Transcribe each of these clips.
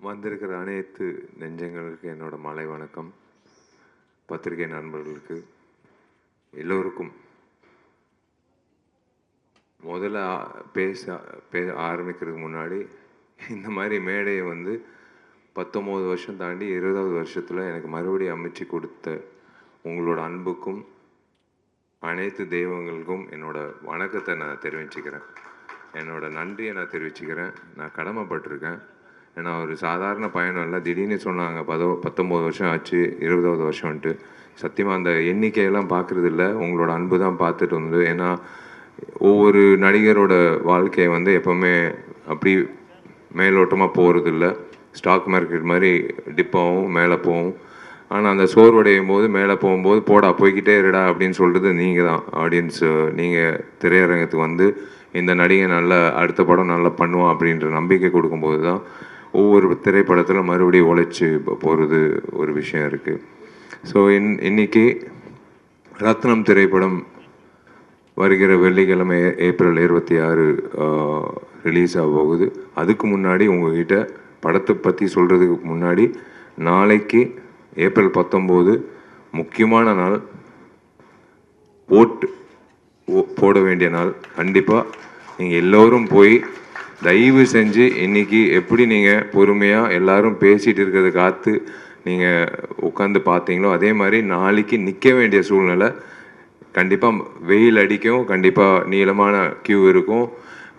வந்திருக்கிற அனைத்து நெஞ்சங்களுக்கு என்னோட மாலை வணக்கம். பத்திரிகை நண்பர்களுக்கு எல்லோருக்கும் முதல்ல பேச ஆரம்பிக்கிறதுக்கு முன்னாடி இந்த மாதிரி மேடையை 19 வருஷம் தாண்டி 20வது வருஷத்தில் எனக்கு மறுபடியும் அமைச்சு கொடுத்த உங்களோட அன்புக்கும் அனைத்து தெய்வங்களுக்கும் என்னோட வணக்கத்தை நான் தெரிவிச்சுக்கிறேன். என்னோட நன்றியை நான் தெரிவிச்சுக்கிறேன். நான் கடமைப்பட்டிருக்கேன். ஏன்னா ஒரு சாதாரண பயணம் இல்லை. திடீர்னு சொன்னாங்க 19 வருஷம் ஆச்சு, 20வது வருஷம்ன்ட்டு. சத்தியமாக அந்த எண்ணிக்கையெல்லாம் பார்க்குறது இல்லை, உங்களோட அன்பு தான் பார்த்துட்டு வந்து. ஏன்னா ஒவ்வொரு நடிகரோட வாழ்க்கையை எப்போவுமே அப்படி மேலோட்டமாக போகிறது இல்லை. ஸ்டாக் மார்க்கெட் மாதிரி டிப்பாகவும் மேலே போகும். ஆனால் அந்த சோர்வடையும் போது மேலே போகும்போது போடா போய்கிட்டே இருடா அப்படின்னு சொல்கிறது நீங்கள் தான். ஆடியன்ஸு நீங்கள் திரையரங்கத்துக்கு இந்த நடிகை நல்லா அடுத்த படம் நல்லா பண்ணுவான் அப்படின்ற நம்பிக்கை கொடுக்கும்போது தான் ஒவ்வொரு திரைப்படத்தில் மறுபடியும் உழைச்சி போகிறது ஒரு விஷயம் இருக்குது. ஸோ இன்னைக்கு ரத்னம் திரைப்படம் வருகிற வெள்ளிக்கிழமை ஏப்ரல் 26 ரிலீஸ் ஆக போகுது. அதுக்கு முன்னாடி உங்ககிட்ட படத்தை பற்றி சொல்கிறதுக்கு முன்னாடி, நாளைக்கு ஏப்ரல் 19 முக்கியமான நாள், ஓட்டு போட வேண்டிய நாள். கண்டிப்பாக நீங்கள் எல்லோரும் போய் தயவு செஞ்சு இன்றைக்கி எப்படி நீங்கள் பொறுமையாக எல்லோரும் பேசிகிட்டு இருக்கிறத காத்து நீங்கள் உட்காந்து பார்த்தீங்களோ அதே மாதிரி நாளைக்கு நிற்க வேண்டிய சூழ்நிலை. கண்டிப்பாக வெயில் அடிக்கும், கண்டிப்பாக நீளமான கியூ இருக்கும்.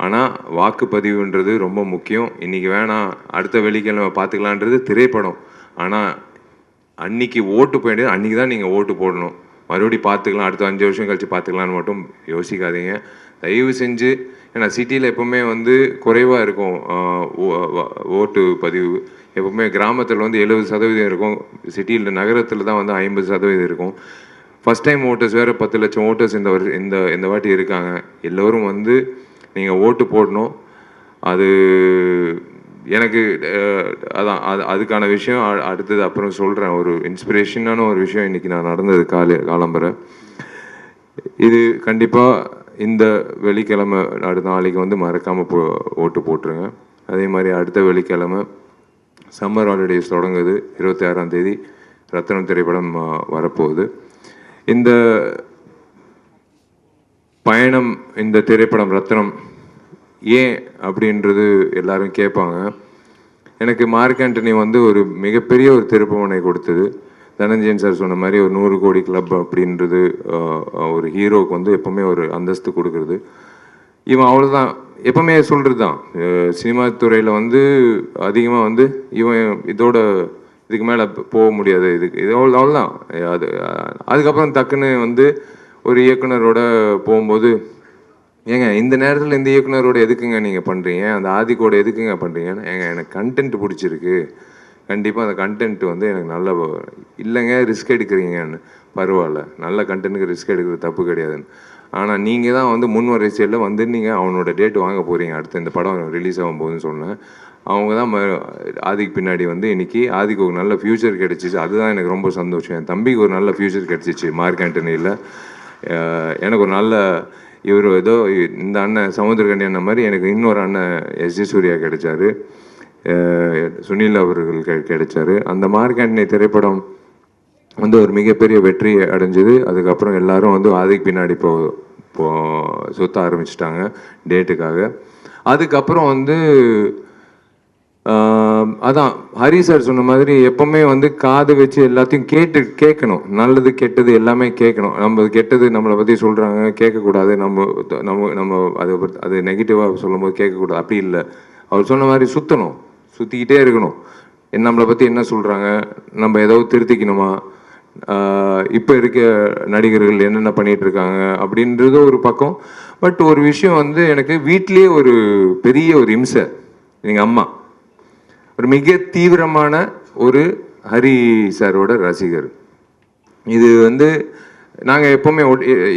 ஆனால் வாக்குப்பதிவுன்றது ரொம்ப முக்கியம். இன்றைக்கி வேணாம், அடுத்த வெள்ளிக்கிழமை பார்த்துக்கலான்றது திரைப்படம். ஆனால் அன்றைக்கி ஓட்டு போய் வேண்டியது அன்றைக்கி தான் நீங்கள் ஓட்டு போடணும். மறுபடியும் பார்த்துக்கலாம், அடுத்த 5 வருஷம் கழித்து பார்த்துக்கலான்னு மட்டும் யோசிக்காதீங்க தயவு செஞ்சு. ஏன்னா சிட்டியில் எப்போவுமே குறைவாக இருக்கும் ஓட்டு பதிவு. எப்போவுமே கிராமத்தில் 70% இருக்கும், சிட்டியில் நகரத்தில் தான் 50% இருக்கும். ஃபஸ்ட் டைம் ஓட்டர்ஸ் வேறு 10 லட்சம் ஓட்டர்ஸ் இந்த வாட்டி இருக்காங்க. எல்லோரும் நீங்கள் ஓட்டு போடணும். அது எனக்கு அதுக்கான விஷயம் அடுத்தது அப்புறம் சொல்கிறேன். ஒரு இன்ஸ்பிரேஷனான ஒரு விஷயம் இன்றைக்கி நான் நடந்தது காலம்பரை. இது கண்டிப்பாக இந்த வெள்ளிக்கிழமை அடுத்த நாளைக்கு மறக்காமல் ஓட்டு போட்டுருங்க. அதே மாதிரி அடுத்த வெள்ளிக்கிழமை சம்மர் ஹாலிடேஸ் தொடங்குது. 26ஆம் தேதி ரத்னம் திரைப்படம் வரப்போகுது. இந்த பயணம், இந்த திரைப்படம் ரத்னம் ஏன் அப்படின்றது எல்லாரும் கேட்பாங்க. எனக்கு மார்க் ஆண்டனி ஒரு மிகப்பெரிய ஒரு திருப்புமுனை கொடுத்தது. தனஞ்சயன் சார் சொன்ன மாதிரி ஒரு 100 கோடி கிளப் அப்படின்றது ஒரு ஹீரோவுக்கு எப்போவுமே ஒரு அந்தஸ்து கொடுக்குறது. இவன் அவ்வளோதான் எப்போவுமே சொல்கிறது தான். சினிமா துறையில் அதிகமாக இவன் இதுக்கு மேலே போக முடியாது, இது அவ்வளோதான். அதுக்கப்புறம் டக்குன்னு ஒரு இயக்குனரோட போகும்போது, ஏங்க இந்த நேரத்தில் இந்த இயக்குனரோட எதுக்குங்க நீங்கள் பண்ணுறீங்க, அந்த ஆதிக்கோட எதுக்குங்க பண்ணுறீங்கன்னு. எனக்கு கண்டென்ட் பிடிச்சிருக்கு, கண்டிப்பாக அந்த கண்டென்ட் எனக்கு நல்ல இல்லைங்க ரிஸ்க் எடுக்கிறீங்கன்னு. பரவாயில்ல, நல்ல கண்டென்ட்டுக்கு ரிஸ்க் எடுக்கிறது தப்பு கிடையாதுன்னு. ஆனால் நீங்கள் தான் முன் வரிசையில் நீங்கள் அவனோட டேட் வாங்க போகிறீங்க, அடுத்து இந்த படம் ரிலீஸ் ஆகும் போதுன்னு சொன்னேன். அவங்க தான் ஆதிக்கு பின்னாடி இன்றைக்கி ஆதிக்கு ஒரு நல்ல ஃப்யூச்சர் கிடச்சிச்சு. அதுதான் எனக்கு ரொம்ப சந்தோஷம். என் தம்பிக்கு ஒரு நல்ல ஃப்யூச்சர் கிடச்சிச்சு மார்க் ஆண்டனியில். எனக்கு ஒரு நல்ல இவர் ஏதோ இந்த அண்ணன் சமுத்திரகண்டி அண்ணன் மாதிரி எனக்கு இன்னொரு அண்ணன் எஸ்.ஜி. சூர்யா கிடைச்சாரு, சுனில் அவர்கள் கிடைச்சாரு. அந்த மார்க் ஆண்டனி திரைப்படம் ஒரு மிகப்பெரிய வெற்றி அடைஞ்சது. அதுக்கப்புறம் எல்லாரும் ஆதிக்கு பின்னாடி சுத்த ஆரம்பிச்சிட்டாங்க டேட்டுக்காக. அதுக்கப்புறம் அதான் ஹரி சார் சொன்ன மாதிரி எப்பவுமே காது வச்சு எல்லாத்தையும் கேட்கணும். நல்லது கெட்டது எல்லாமே கேட்கணும். நம்ம கெட்டது நம்மளை பற்றி சொல்கிறாங்க, கேட்கக்கூடாது. நம்ம அது நெகட்டிவாக சொல்லும் போது கேட்கக்கூடாது, அப்படி இல்லை. அவர் சொன்ன மாதிரி சுற்றிக்கிட்டே இருக்கணும். நம்மளை பற்றி என்ன சொல்கிறாங்க, நம்ம ஏதாவது திருத்திக்கணுமா, இப்போ இருக்க நடிகர்கள் என்னென்ன பண்ணிகிட்டு இருக்காங்க அப்படின்றது ஒரு பக்கம். பட் ஒரு விஷயம் எனக்கு வீட்லேயே ஒரு பெரிய ஒரு இம்சை. எங்கள் அம்மா ஒரு மிக தீவிரமான ஒரு ஹரி சாரோட ரசிகர். இது நாங்கள் எப்போவுமே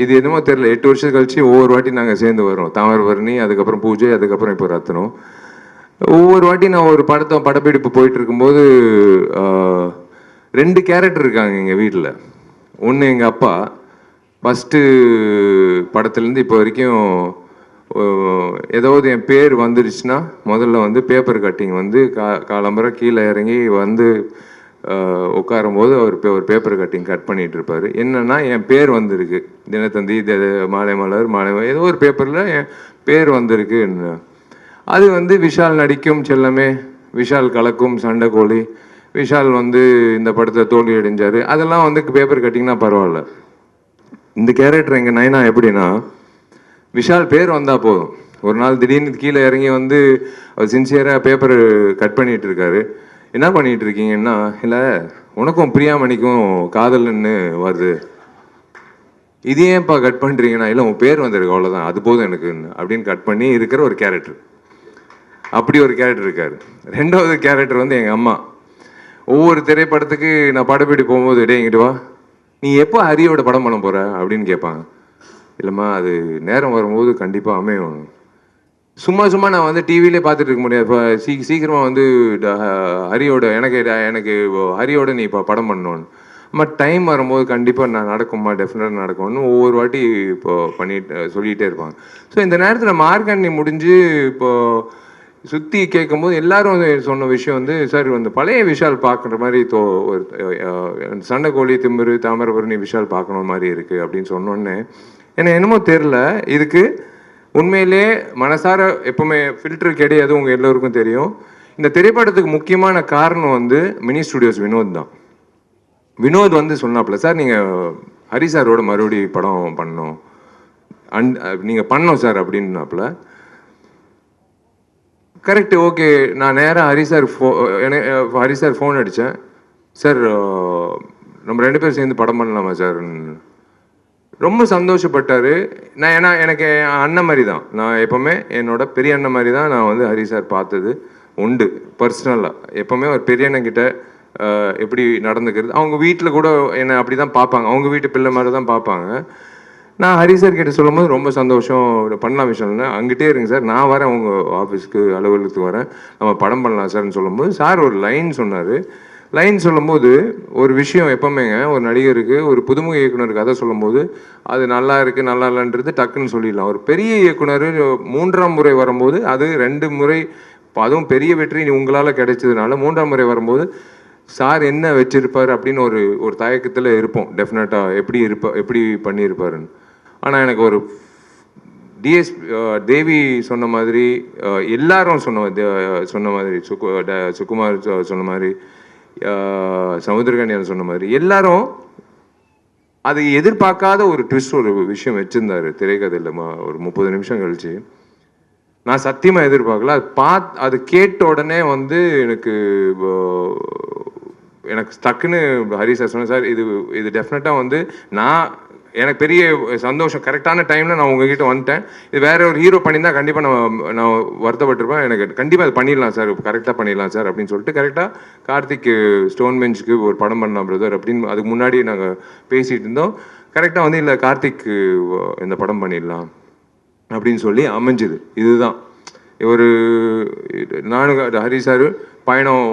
இது என்னமோ தெரியல, 8 வருஷம் கழிச்சு ஒவ்வொரு வாட்டி நாங்கள் சேர்ந்து வரோம். தாமிரபரணி, அதுக்கப்புறம் பூஜை, அதுக்கப்புறம் இப்போ ரத்னம். ஒவ்வொரு வாட்டி நான் ஒரு படப்பிடிப்பு போயிட்டு இருக்கும்போது 2 கேரக்டர் இருக்காங்க எங்கள் வீட்டில். ஒன்று எங்கள் அப்பா, ஃபஸ்ட்டு படத்துலேருந்து இப்போ வரைக்கும் ஏதாவது என் பேர் வந்துருச்சுன்னா முதல்ல வந்து பேப்பர் கட்டிங் வந்து காலம்பரை கீழே இறங்கி வந்து உட்காரும்போது ஒரு பேப்பர் கட்டிங் கட் பண்ணிட்டு இருப்பாரு. என்னன்னா என் பேர் வந்திருக்கு, தினத்தந்தி, மாலை மலர், ஏதோ ஒரு பேப்பரில் என் பேர் வந்திருக்கு. அது வந்து விஷால் நடிக்கும் செல்லமே, விஷால் கலக்கும் சண்டைக்கோழி, விஷால் வந்து இந்த படத்தை தோல்வி அடைஞ்சாரு, அதெல்லாம் வந்து பேப்பர் கட்டிங்னா பரவாயில்ல. இந்த கேரக்டர் எங்கள் நயனா எப்படின்னா, விஷால் பேர் வந்தால் போதும். ஒரு நாள் திடீர்னு கீழே இறங்கி வந்து அவர் சின்சியராக பேப்பர் கட் பண்ணிட்டு இருக்காரு. என்ன பண்ணிட்டு இருக்கீங்கன்னா, இல்லை உனக்கும் பிரியாமணிக்கும் காதல்னு வருது, இது ஏன்ப்பா கட் பண்ணுறீங்கன்னா, இல்லை உன் பேர் வந்திருக்கு அவ்வளோதான், அது போதும் எனக்கு அப்படின்னு கட் பண்ணி இருக்கிற ஒரு கேரக்டர். அப்படி ஒரு கேரக்டர் இருக்காரு. ரெண்டாவது கேரக்டர் வந்து எங்கள் அம்மா. ஒவ்வொரு திரைப்படத்துக்கு நான் படப்பிடி போகும்போது, டே இங்கிட்டு வா, நீ எப்போ ஹரியோட படம் பண்ண போகிற அப்படின்னு கேட்பாங்க. இல்லைம்மா அது நேரம் வரும்போது கண்டிப்பாக அமையும். சும்மா நான் வந்து டிவிலே பார்த்துட்டு இருக்க முடியாது. இப்போ சீக்கிரமாக வந்து ஹரியோட எனக்கு ஹரியோட நீ இப்போ படம் பண்ணணும். அம்மா டைம் வரும்போது கண்டிப்பாக நான் நடக்கும்மா, டெஃபினட்டாக நடக்கும்னு ஒவ்வொரு வாட்டி இப்போ சொல்லிகிட்டே இருப்பாங்க. ஸோ இந்த நேரத்தில் மார்க்கண்ணி முடிஞ்சு இப்போது சுற்றி கேட்கும்போது எல்லாரும் சொன்ன விஷயம் வந்து, சார் வந்து பழைய விஷால் பார்க்குற மாதிரி ஒரு சண்டைக்கோழி, திமிரு, தாமிரபரணி விஷால் பார்க்கணும் மாதிரி இருக்குது அப்படின்னு சொன்னோன்னே எனக்கு என்னமோ தெரில. இதுக்கு உண்மையிலே மனசார எப்பவுமே ஃபில்டர் கிடையாது, உங்கள் எல்லோருக்கும் தெரியும். இந்த திரைப்படத்துக்கு முக்கியமான காரணம் வந்து மினி ஸ்டுடியோஸ் வினோத் தான். வினோத் வந்து சொன்னாப்புல, சார் நீங்கள் ஹரி சாரோட மறுபடி படம் பண்ணணும், நீங்கள் பண்ணோம் சார் அப்படின்னாப்புல. Correct, okay. நான் நேராக ஹரி சார் ஃபோன் அடித்தேன். சார் நம்ம 2 பேரும் சேர்ந்து படம் பண்ணலாமா சார்? ரொம்ப சந்தோஷப்பட்டார். ஏன்னா எனக்கு அண்ணன் மாதிரி தான், நான் எப்போவுமே என்னோட பெரிய அண்ணன் மாதிரி தான் நான் வந்து ஹரி சார் பார்த்தது உண்டு பர்சனலாக. எப்போவுமே ஒரு பெரிய அண்ணன்கிட்ட எப்படி நடந்துக்கிறது, அவங்க வீட்டில் கூட என்னை அப்படி தான் பார்ப்பாங்க, அவங்க வீட்டு பிள்ளை மாதிரி தான் பார்ப்பாங்க. நான் ஹரி சார் கிட்ட சொல்லும் போது ரொம்ப சந்தோஷம், பண்ணலாம் விஷயம்னா அங்கிட்டே இருங்க சார், நான் வரேன் உங்கள் ஆஃபீஸ்க்கு, அலுவலகத்துக்கு வரேன், நம்ம படம் பண்ணலாம் சார்னு சொல்லும்போது சார் ஒரு லைன் சொன்னார். லைன் சொல்லும்போது ஒரு விஷயம் எப்போவுமேங்க, ஒரு நடிகருக்கு, ஒரு புதுமுக இயக்குனருக்கு கதை சொல்லும்போது அது நல்லா இருக்குது நல்லா இல்லைன்றது டக்குன்னு சொல்லிடலாம். ஒரு பெரிய இயக்குனர் 3ஆம் முறை வரும்போது, அது 2 முறை, அதுவும் பெரிய வெற்றி உங்களால் கிடைச்சதுனால 3ஆம் முறை வரும்போது சார் என்ன வச்சிருப்பார் அப்படின்னு ஒரு தயக்கத்தில் இருப்போம். டெஃபினட்டாக எப்படி பண்ணியிருப்பாருன்னு. ஆனால் எனக்கு ஒரு தேவி சொன்ன மாதிரி, எல்லாரும் சொன்ன மாதிரி, சுகுமார் சொன்ன மாதிரி, சமுத்திரகன்யா சொன்ன மாதிரி, எல்லாரும் அது எதிர்பார்க்காத ஒரு ட்விஸ்ட், ஒரு விஷயம் வச்சிருந்தாரு திரைக்கதையில். ஒரு 30 நிமிஷம் கழிச்சு நான் சத்தியமாக எதிர்பார்க்கல. அது கேட்ட உடனே வந்து எனக்கு டக்குன்னு ஹரி சார் சொன்னேன், சார் இது டெஃபினட்டாக வந்து எனக்கு பெரிய சந்தோஷம், கரெக்டான டைமில் நான் உங்ககிட்ட வந்துட்டேன். இது வேற ஒரு ஹீரோ பண்ணியிருந்தா கண்டிப்பாக நான் வருத்தப்பட்டிருப்பேன். எனக்கு கண்டிப்பாக அது பண்ணிடலாம் சார், கரெக்டாக பண்ணிடலாம் சார் அப்படின்னு சொல்லிட்டு கரெக்டாக கார்த்திக் ஸ்டோன் பெஞ்சுக்கு ஒரு படம் பண்ணலாம் பிரதர் அப்படின்னு அதுக்கு முன்னாடி நாங்கள் பேசிகிட்டு இருந்தோம். கரெக்டாக வந்து இல்லை கார்த்திக் இந்த படம் பண்ணிடலாம் அப்படின்னு சொல்லி அமைஞ்சுது. இதுதான் நானும் ஹரி சார் பயணம்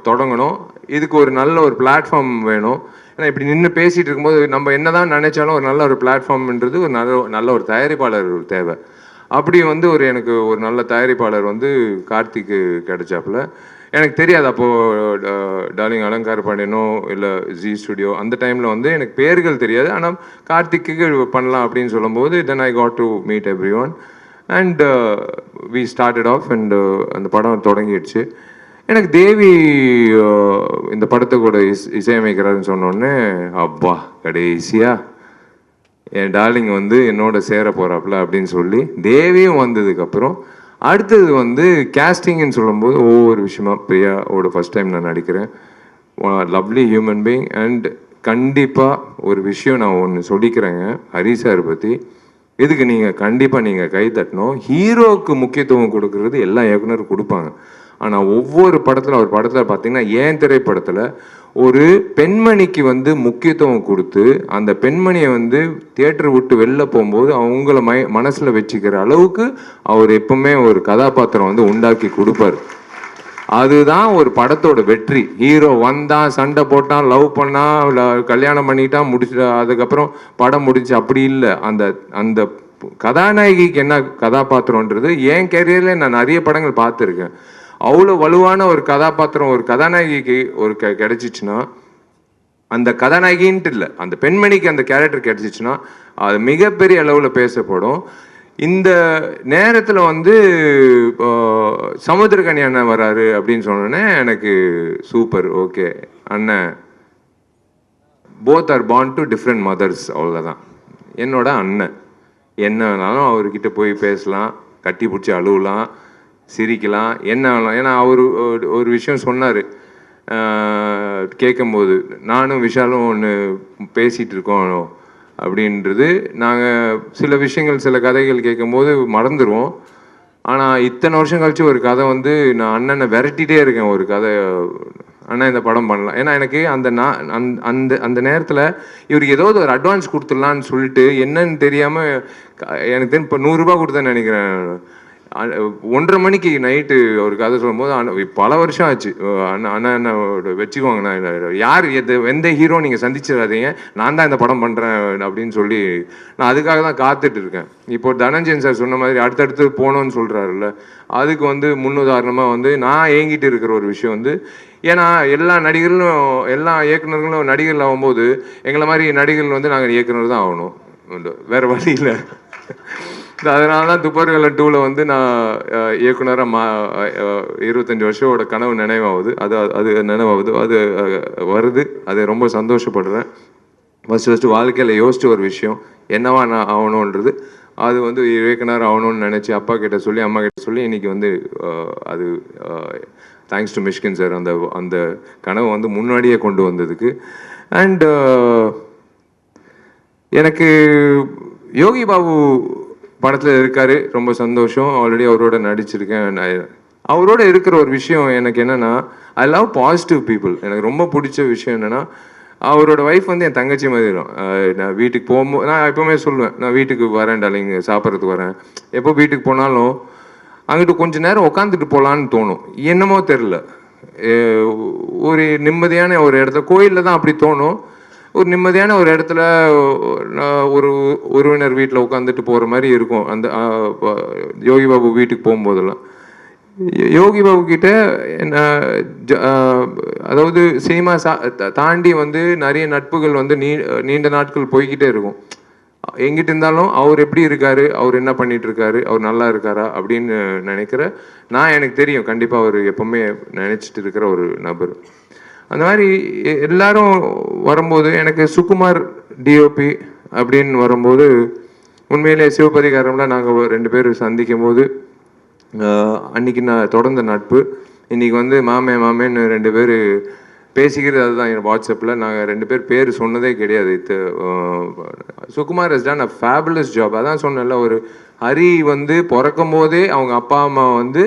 தொடங்கணும். இதுக்கு ஒரு நல்ல ஒரு பிளாட்ஃபார்ம் வேணும். ஏன்னா இப்படி நின்று பேசிகிட்டு இருக்கும்போது நம்ம என்னதான் நினைச்சாலும் ஒரு நல்ல ஒரு பிளாட்ஃபார்ம்ன்றது ஒரு நல்ல ஒரு தயாரிப்பாளர் தேவை. அப்படி வந்து எனக்கு ஒரு நல்ல தயாரிப்பாளர் வந்து கார்த்திக்கு கிடைச்சாப்புல. எனக்கு தெரியாது அப்போது டார்லிங் அலங்கார பாண்டியனோ இல்லை ஜி ஸ்டுடியோ, அந்த டைமில் வந்து எனக்கு பேர்கள் தெரியாது. ஆனால் கார்த்திக்கு பண்ணலாம் அப்படின்னு சொல்லும்போது then I got to meet everyone and we started off and அந்த படம் தொடங்கிடுச்சு. எனக்கு தேவி இந்த படத்தை கூட இசையமைக்கிறாருன்னு சொன்னோடனே, அப்பா கடைசியா என் டார்லிங் வந்து என்னோட சேர போகிறாப்புல அப்படின்னு சொல்லி தேவியும் வந்ததுக்கப்புறம் அடுத்தது வந்து கேஸ்டிங்னு சொல்லும்போது ஒவ்வொரு விஷயமா, பிரியாவோட ஃபஸ்ட் டைம் நான் நடிக்கிறேன், லவ்லி ஹியூமன் பீயிங். அண்ட் கண்டிப்பாக ஒரு விஷயம் நான் ஒன்று சொல்லிக்கிறேங்க ஹரி சார் பற்றி, இதுக்கு நீங்கள் கண்டிப்பாக நீங்கள் கை தட்டணும். ஹீரோவுக்கு முக்கியத்துவம் கொடுக்கறது எல்லா இயக்குனரும் கொடுப்பாங்க. ஆனால் ஒவ்வொரு படத்தில், ஒரு படத்தில் பார்த்தீங்கன்னா ஏன் திரைப்படத்தில் ஒரு பெண்மணிக்கு வந்து முக்கியத்துவம் கொடுத்து அந்த பெண்மணியை வந்து தியேட்டர் விட்டு வெளில போகும்போது அவங்கள மனசில் வச்சுக்கிற அளவுக்கு அவர் எப்பவுமே ஒரு கதாபாத்திரம் வந்து உண்டாக்கி கொடுப்பார். அதுதான் ஒரு படத்தோட வெற்றி. ஹீரோ வந்தான், சண்டை போட்டான், லவ் பண்ணான், கல்யாணம் பண்ணிட்டான், முடிச்சுட்டா, அதுக்கப்புறம் படம் முடிச்சு அப்படி இல்லை. அந்த கதாநாயகிக்கு என்ன கதாபாத்திரம்ன்றது என் கேரியரில் நான் நிறைய படங்கள் பார்த்துருக்கேன். அவ்வளோ வலுவான ஒரு கதாபாத்திரம் ஒரு கதாநாயகிக்கு ஒரு கிடைச்சிச்சுன்னா, அந்த கதாநாயகின்ட்டு இல்லை, அந்த பெண்மணிக்கு அந்த கேரக்டர் கிடைச்சிச்சுன்னா அது மிகப்பெரிய அளவில் பேசப்படும். இந்த நேரத்தில் வந்து சமுத்திரக்கனி அண்ணன் வராரு அப்படின்னு சொன்னோன்னே எனக்கு சூப்பர், ஓகே அண்ணன், both are born to different mothers, அவ்வளோதான். என்னோட அண்ணன், என்ன வேணாலும் அவர்கிட்ட போய் பேசலாம், கட்டி பிடிச்சி அழுவலாம், சிரிக்கலாம், என்ன வேணாலும். ஏன்னா அவர் ஒரு விஷயம் சொன்னார் கேட்கும்போது, நானும் விஷாலும் ஒன்று பேசிகிட்டு இருக்கோம் அப்படின்றது. நாங்கள் சில விஷயங்கள் சில கதைகள் கேட்கும்போது மறந்துடுவோம். ஆனால் இத்தனை வருஷம் கழிச்சு ஒரு கதை வந்து நான் அண்ணனை விரட்டிகிட்டே இருக்கேன், ஒரு கதை அண்ணா இந்த படம் பண்ணலாம். ஏன்னா எனக்கு அந்த அந்த நேரத்தில் இவருக்கு ஏதாவது ஒரு அட்வான்ஸ் கொடுத்துடலான்னு சொல்லிட்டு என்னன்னு தெரியாமல் எனக்கு தெரியும் இப்போ 100 ரூபா கொடுத்தேன்னு நினைக்கிறேன். 1:30 மணிக்கு நைட்டு ஒரு கதை சொல்லும்போது பல வருஷம் ஆச்சு. அண்ணா வச்சுக்கோங்க, நான் யார் எந்த ஹீரோ நீங்கள் சந்திச்சிடாதீங்க, நான் தான் இந்த படம் பண்ணுறேன் அப்படின்னு சொல்லி நான் அதுக்காக தான் காத்துட்டு இருக்கேன். இப்போ தனஞ்சயன் சார் சொன்ன மாதிரி அடுத்தடுத்து போகணும்னு சொல்கிறாருல்ல, அதுக்கு வந்து முன்னுதாரணமாக வந்து நான் ஏங்கிட்டு இருக்கிற ஒரு விஷயம் வந்து, ஏன்னா எல்லா நடிகர்களும் எல்லா இயக்குநர்களும் நடிகர்கள் ஆகும்போது எங்களை மாதிரி நடிகர்கள் வந்து நாங்கள் இயக்குனர் தான் ஆகணும், வேறு வழி இல்லை. அதனால தான் துப்பாக்கிகள் 2ல் வந்து நான் இயக்குனராக 25 வருஷோட கனவு நினைவாகுது. அது நினைவாகுது, அது வருது, அது ரொம்ப சந்தோஷப்படுறேன். ஃபஸ்ட்டு வாழ்க்கையில் யோசிச்ச ஒரு விஷயம் என்னவா நான் ஆகணுன்றது, அது வந்து இயக்குனர் ஆகணும்னு நினச்சி அப்பா கிட்ட சொல்லி அம்மா கிட்ட சொல்லி இன்றைக்கி வந்து அது தேங்க்ஸ் டு மிஷ்கின் சார் அந்த கனவை வந்து முன்னாடியே கொண்டு வந்ததுக்கு. அண்ட் எனக்கு யோகி பாபு படத்தில் இருக்கார், ரொம்ப சந்தோஷம். ஆல்ரெடி அவரோட நடிச்சிருக்கேன். அவரோட இருக்கிற ஒரு விஷயம் எனக்கு என்னென்னா, ஐ லவ் பாசிட்டிவ் பீப்புள். எனக்கு ரொம்ப பிடிச்ச விஷயம் என்னென்னா, அவரோட ஒய்ஃப் வந்து என் தங்கச்சி மாதிரி தான். நான் வீட்டுக்கு போகும்போது நான் எப்போவுமே சொல்லுவேன், நான் வீட்டுக்கு வரேன் டார்லிங், சாப்பிட்றதுக்கு வரேன். எப்போ வீட்டுக்கு போனாலும் அங்கிட்டு கொஞ்சம் நேரம் உட்காந்துட்டு போகலான்னு தோணும். என்னமோ தெரில, ஒரு நிம்மதியான ஒரு இடத்துல, கோயிலில் தான் அப்படி தோணும். ஒரு நிம்மதியான ஒரு இடத்துல ஒரு உறவினர் வீட்டில் உட்காந்துட்டு போகிற மாதிரி இருக்கும். அந்த யோகி பாபு வீட்டுக்கு போகும்போதெல்லாம் யோகி பாபு கிட்ட அதாவது சினிமா தாண்டி வந்து நிறைய நட்புகள் வந்து நீண்ட நாட்கள் போய்கிட்டே இருக்கும். எங்கிட்ட இருந்தாலும் அவர் எப்படி இருக்காரு, அவர் என்ன பண்ணிட்டு இருக்காரு, அவர் நல்லா இருக்காரா அப்படின்னு நினைக்கிற நான், எனக்கு தெரியும் கண்டிப்பாக அவர் எப்பவுமே நினைச்சிட்டு இருக்கிற ஒரு நபர். அந்த மாதிரி எல்லாரும் வரும்போது எனக்கு சுகுமார் டிஓபி அப்படின்னு வரும்போது உண்மையிலே சிவபதிகாரம்லாம் நாங்கள் 2 பேர் சந்திக்கும் போது அன்றைக்கி நான் தொடர்ந்த நட்பு இன்றைக்கி வந்து மாமேன்னு 2 பேர் பேசிக்கிறது. அதுதான் என் வாட்ஸ்அப்பில் நாங்கள் 2 பேர் பேர் சொன்னதே கிடையாது. Sukumar has done a fabulous job. அதான் சொன்னேன்ல, ஒரு ஹரி வந்து பிறக்கும் போதே அவங்க அப்பா அம்மா வந்து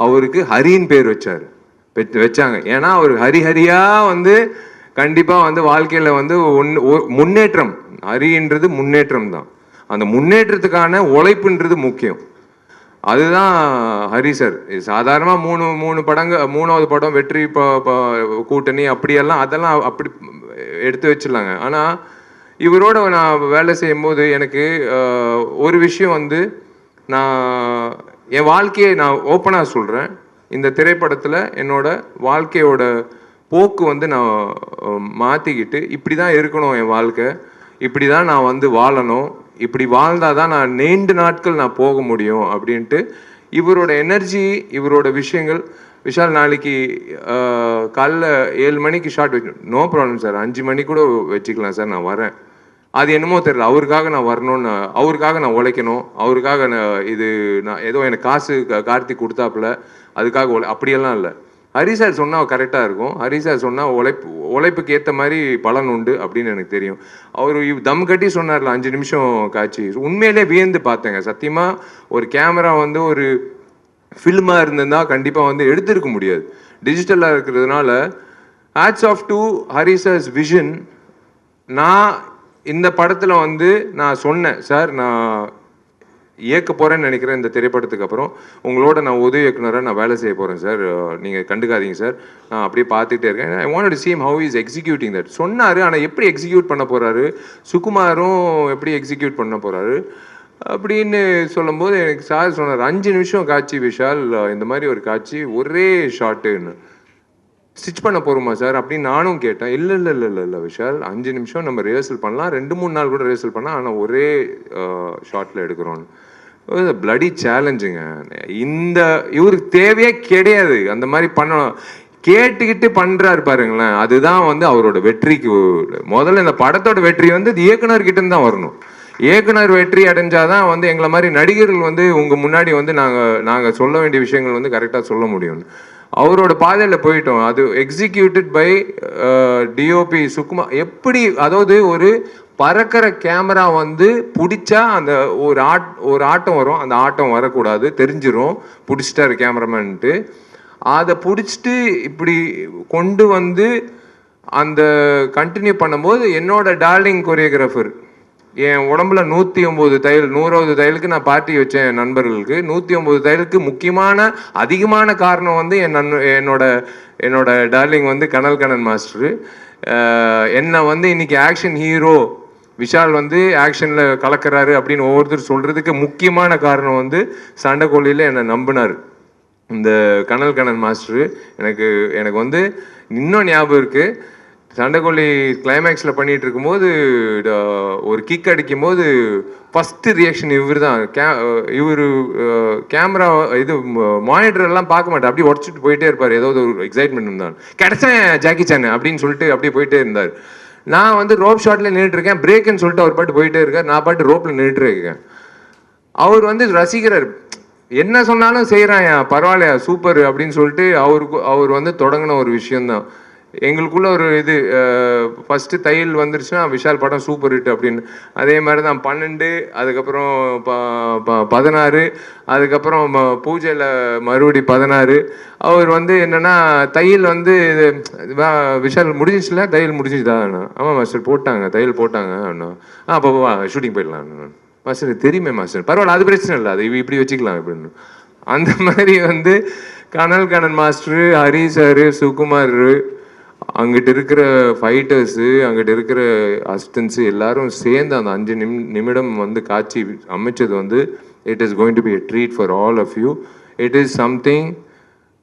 அவருக்கு ஹரின்னு பேர் வச்சாங்க. ஏன்னா அவர் ஹரிஹரியா வந்து கண்டிப்பாக வந்து வாழ்க்கையில் வந்து முன்னேற்றம், ஹரின்றது முன்னேற்றம் தான். அந்த முன்னேற்றத்துக்கான உழைப்புன்றது முக்கியம். அதுதான் ஹரி சார். சாதாரணமாக 3 படங்கள், 3வது படம் வெற்றி கூட்டணி அப்படியெல்லாம் அதெல்லாம் அப்படி எடுத்து வச்சிடலாங்க. ஆனால் இவரோட நான் வேலை செய்யும்போது எனக்கு ஒரு விஷயம் வந்து, நான் என் வாழ்க்கையை நான் ஓப்பனாக சொல்கிறேன், இந்த திரைப்படத்தில் என்னோட வாழ்க்கையோட போக்கு வந்து நான் மாற்றிக்கிட்டு இப்படி தான் இருக்கணும், என் வாழ்க்கை இப்படி தான் நான் வந்து வாழணும், இப்படி வாழ்ந்தால் தான் நான் நீண்ட நாட்கள் நான் போக முடியும் அப்படின்ட்டு இவரோட எனர்ஜி, இவரோட விஷயங்கள். விஷால் நாளைக்கு காலைல 7 மணிக்கு ஷார்ட் நோ ப்ராப்ளம் சார், 5 மணி கூட வச்சுக்கலாம் சார், நான் வரேன். அது என்னமோ தெரியல, அவருக்காக நான் வரணும்னு, அவருக்காக நான் உழைக்கணும், அவருக்காக நான் ஏதோ எனக்கு காசு கார்த்திக் கொடுத்தாப்புல அதுக்காக அப்படியெல்லாம் இல்லை. ஹரி சார் சொன்னால் கரெக்டாக இருக்கும், ஹரி சார் சொன்னால் உழைப்புக்கு ஏற்ற மாதிரி பலன் உண்டு அப்படின்னு எனக்கு தெரியும். அவர் தம் கட்டி சொன்னார்ல 5 நிமிஷம் காட்சி, உண்மையிலே வியந்து பார்த்தேங்க. சத்தியமாக ஒரு கேமரா வந்து ஒரு ஃபில்மாக இருந்ததுன்னா கண்டிப்பாக வந்து எடுத்திருக்க முடியாது. டிஜிட்டலாக இருக்கிறதுனால hats off to Hari sir's vision. நான் இந்த படத்தில் வந்து நான் சொன்னேன், சார் நான் இயக்க போகிறேன்னு நினைக்கிறேன், இந்த திரைப்படத்துக்கு அப்புறம் உங்களோட நான் உதவி இயக்குனராக நான் வேலை செய்ய போகிறேன் சார், நீங்கள் கண்டுக்காதீங்க சார், நான் அப்படியே பார்த்துக்கிட்டே இருக்கேன். I want to see how he is executing that சொன்னார். ஆனால் எப்படி எக்ஸிக்யூட் பண்ண போகிறாரு, சுகுமாரும் எப்படி எக்ஸிக்யூட் பண்ண போகிறாரு, அப்படின்னு சொல்லும்போது எனக்கு சார் சொன்னார் 5 நிமிஷம் காட்சி விஷால், இந்த மாதிரி ஒரு காட்சி ஒரே ஷாட்டுன்னு ஸ்டிச் பண்ண போகிறோமா சார் அப்படின்னு நானும் கேட்டேன். இல்லை இல்லை இல்லை இல்லை இல்லை விஷால், 5 நிமிஷம் நம்ம ரிஹர்சல் பண்ணலாம், 2-3 நாள் கூட ரிஹர்சல் பண்ணலாம், ஆனால் ஒரே ஷார்ட்டில் எடுக்கிறோன்னு பிளடி சேலஞ்சுங்க. இந்த இவருக்கு தேவையே கிடையாது அந்த மாதிரி பண்ணணும். கேட்டுக்கிட்டு பண்ணுறாரு பாருங்களேன், அதுதான் வந்து அவரோட வெற்றிக்கு. முதல்ல இந்த படத்தோட வெற்றி வந்து இயக்குனர்கிட்ட தான் வரணும். இயக்குனர் வெற்றி அடைஞ்சாதான் வந்து எங்களை மாதிரி நடிகர்கள் வந்து உங்கள் முன்னாடி வந்து நாங்கள் சொல்ல வேண்டிய விஷயங்கள் வந்து கரெக்டாக சொல்ல முடியும். அவரோட பாதையில் போயிட்டோம். அது எக்ஸிக்யூட்டட் பை டிஓபி சுகுமார். எப்படி, அதாவது ஒரு பறக்கிற கேமரா வந்து பிடிச்சா அந்த ஒரு ஆட்டம் வரும், அந்த ஆட்டம் வரக்கூடாது, தெரிஞ்சிடும் பிடிச்சிட்டாரு கேமராமேன்ட்டு. அதை பிடிச்சிட்டு இப்படி கொண்டு வந்து அந்த கண்டினியூ பண்ணும்போது என்னோட டார்லிங் கொரியோகிராஃபர், என் உடம்புல 109 தையல், 100வது தையலுக்கு நான் பார்ட்டி வச்சேன் என் நண்பர்களுக்கு. 109 தையலுக்கு முக்கியமான அதிகமான காரணம் வந்து என்னோட டார்லிங் வந்து கனல் கண்ணன் மாஸ்டரு. என்னை வந்து இன்னைக்கு ஆக்ஷன் ஹீரோ விஷால் வந்து ஆக்ஷனில் கலக்கிறாரு அப்படின்னு ஒவ்வொருத்தர் சொல்கிறதுக்கு முக்கியமான காரணம் வந்து சண்டைக்கோழியில் என்னை நம்பினார் இந்த கனல் கண்ணன் மாஸ்டரு. எனக்கு வந்து இன்னும் ஞாபகம் இருக்குது, சண்டைக்கோழி கிளைமேக்ஸில் பண்ணிகிட்டு இருக்கும்போது ஒரு கிக் அடிக்கும் போது ஃபஸ்ட்டு ரியாக்ஷன் இவர் தான். இவர் கேமரா இது மானிட்டர் எல்லாம் பார்க்க மாட்டார், அப்படியே உடச்சிட்டு போயிட்டே இருப்பார். ஏதோ ஒரு எக்ஸைட்மெண்ட் இருந்தார், கிடைச்சேன் ஜாக்கி சான் அப்படின்னு சொல்லிட்டு அப்படியே போயிட்டே இருந்தார். நான் வந்து ரோப் ஷாட்டில் நின்றுட்டுருக்கேன், பிரேக்குன்னு சொல்லிட்டு அவர் பாட்டு போயிட்டே இருக்கார், நான் பாட்டு ரோப்பில் நின்றுட்டு இருக்கேன். அவர் வந்து ரசிக்கிறார், என்ன சொன்னாலும் செய்கிறாயா, பரவாயில்லையா, சூப்பர் அப்படின்னு சொல்லிட்டு அவர் வந்து தொடங்கின ஒரு விஷயந்தான். எங்களுக்குள்ள ஒரு இது, ஃபஸ்ட்டு தையல் வந்துருச்சுன்னா விஷால் படம் சூப்பர் ஹிட் அப்படின்னு. அதே மாதிரி தான் 12, அதுக்கப்புறம் 16, அதுக்கப்புறம் பூஜையில் மறுபடி 16. அவர் வந்து என்னென்னா தையல் வந்து விஷால் முடிஞ்சிச்சுல, தையல் முடிஞ்சிச்சுதான். ஆமாம் மாஸ்டர் போட்டாங்க, தையல் போட்டாங்க அண்ணா. அப்போ ஷூட்டிங் போயிடலாம் மாஸ்டர். தெரியுமே மாஸ்டர், பரவாயில்ல, அது பிரச்சனை இல்லை, அது இப்படி வச்சுக்கலாம் அப்படின்னு. அந்த மாதிரி வந்து கனல் கண்ணன் மாஸ்டரு, ஹரி சார், சுகுமார், அங்கிட்டு இருக்கிற ஃபைட்டர்ஸு, அங்கிட்டு இருக்கிற அசிஸ்டன்ஸு எல்லாரும் சேர்ந்து அந்த 5 நிமிடம் வந்து காட்சி அமைச்சது வந்து it is going to be a treat for all of you. It is something